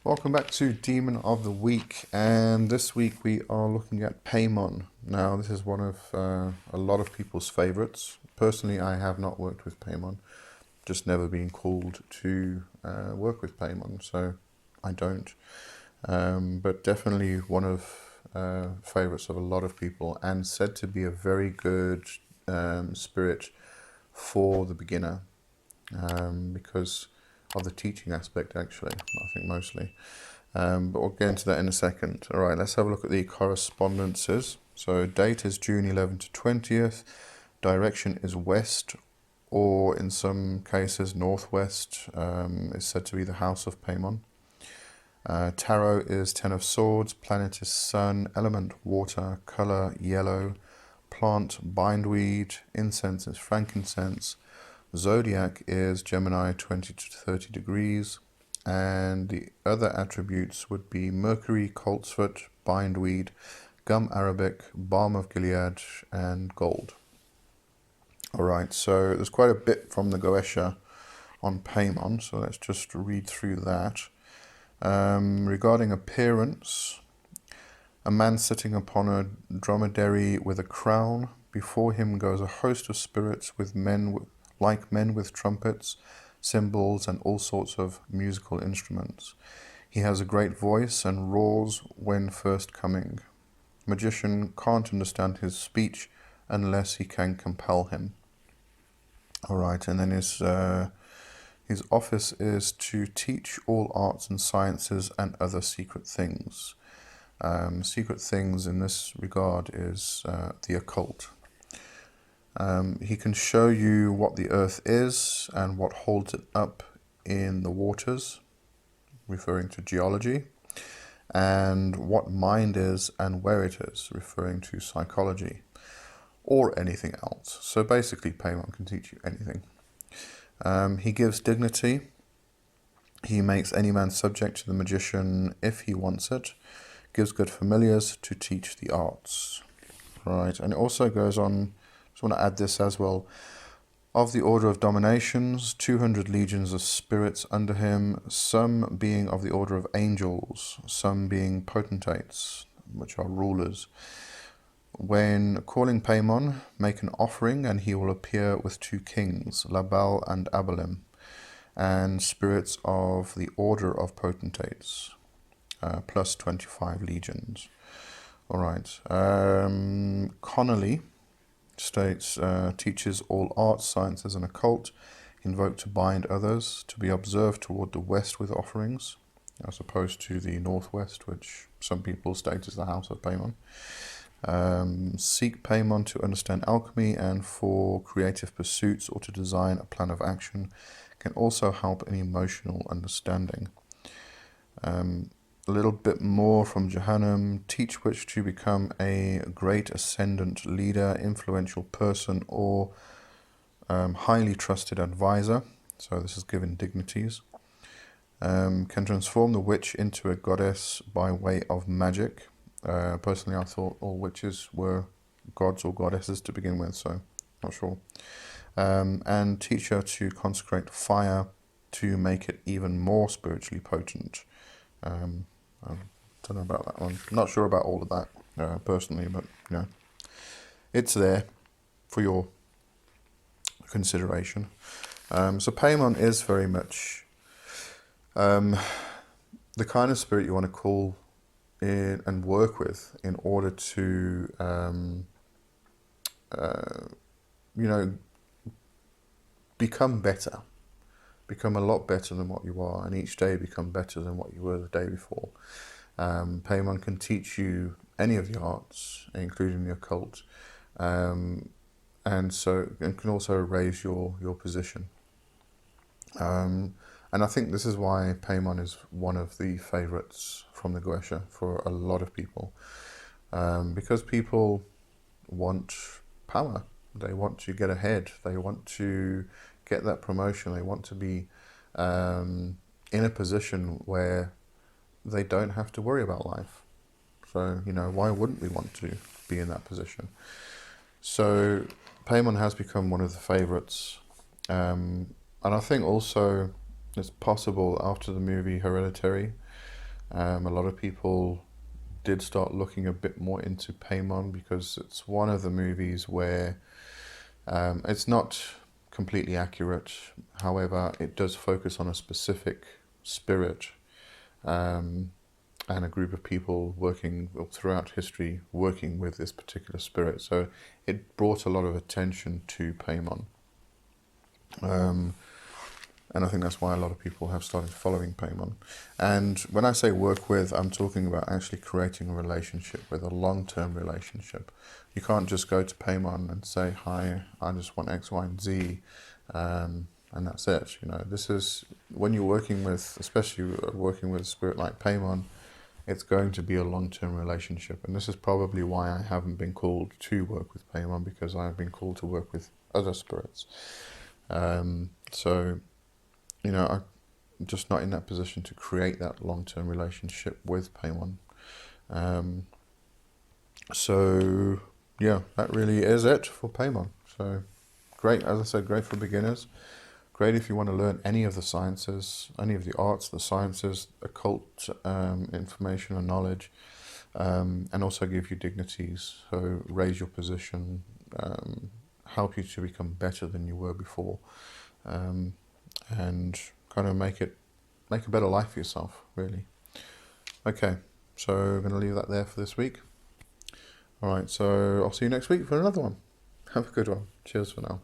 Welcome back to Demon of the Week, and this week we are looking at Paimon. Now, this is one of a lot of people's favorites. Personally, I have not worked with Paimon, just never been called to work with Paimon, so I don't. But definitely one of favorites of a lot of people, and said to be a very good spirit for the beginner, because of the teaching aspect, actually, I think mostly. But we'll get into that in a second. All right, let's have a look at the correspondences. So date is June 11th to 20th. Direction is west, or in some cases northwest. Is said to be the house of Paimon. Tarot is 10 of swords. Planet is sun. Element water. Color yellow. Plant bindweed. Incense is frankincense. Zodiac is Gemini 20 to 30 degrees, and the other attributes would be Mercury, coltsfoot, bindweed, gum arabic, balm of Gilead, and gold. Alright, so there's quite a bit from the Goetia on Paimon, so let's just read through that. Regarding appearance, a man sitting upon a dromedary with a crown. Before him goes a host of spirits like men with trumpets, cymbals, and all sorts of musical instruments. He has a great voice and roars when first coming. Magician can't understand his speech unless he can compel him. Alright, and then his office is to teach all arts and sciences and other secret things. Secret things in this regard is the occult. He can show you what the earth is and what holds it up in the waters, referring to geology, and what mind is and where it is, referring to psychology, or anything else. So basically, Paimon can teach you anything. He gives dignity. He makes any man subject to the magician if he wants it. Gives good familiars to teach the arts. Right, and it also goes on. I want to add this as well. Of the order of dominations, 200 legions of spirits under him, some being of the order of angels, some being potentates, which are rulers. When calling Paimon, make an offering, and he will appear with two kings, Labal and Abalim, and spirits of the order of potentates, plus 25 legions. All right. Connolly states, teaches all arts, sciences, and occult, invoked to bind others, to be observed toward the west with offerings, as opposed to the northwest, which some people state is the house of Paimon. Seek Paimon to understand alchemy and for creative pursuits or to design a plan of action. Can also help in emotional understanding. A little bit more from Jahannam. Teach which to become a great ascendant leader, influential person, or highly trusted advisor. So this is given dignities. Can transform the witch into a goddess by way of magic. Personally, I thought all witches were gods or goddesses to begin with, so not sure. And teach her to consecrate fire to make it even more spiritually potent. I don't know about that one. Not sure about all of that personally, but it's there for your consideration. So Paimon is very much the kind of spirit you want to call in and work with in order to become better. Become a lot better than what you are, and each day become better than what you were the day before. Paimon can teach you any of the arts, including the occult, and can also raise your position. And I think this is why Paimon is one of the favourites from the Goetia for a lot of people, because people want power. They want to get ahead. They want to get that promotion. They want to be in a position where they don't have to worry about life. So, why wouldn't we want to be in that position? So Paimon has become one of the favourites. And I think also it's possible after the movie Hereditary A lot of people did start looking a bit more into Paimon because it's one of the movies where it's not completely accurate. However, it does focus on a specific spirit and a group of people working throughout history, working with this particular spirit. So it brought a lot of attention to Paimon. And I think that's why a lot of people have started following Paimon. And when I say work with, I'm talking about actually creating a relationship with, a long-term relationship. You can't just go to Paimon and say, hi, I just want X, Y, and Z, and that's it. You know, this is, when you're working with, especially working with a spirit like Paimon, it's going to be a long-term relationship. And this is probably why I haven't been called to work with Paimon, because I've been called to work with other spirits. So, you know, I'm just not in that position to create that long-term relationship with Paimon. So, yeah, that really is it for Paimon. So, great, as I said, great for beginners. Great if you want to learn any of the sciences, any of the arts, the sciences, occult information and knowledge, and also give you dignities, so raise your position, help you to become better than you were before, and kind of make a better life for yourself, really. Okay, so I'm going to leave that there for this week. All right, so I'll see you next week for another one. Have a good one. Cheers for now.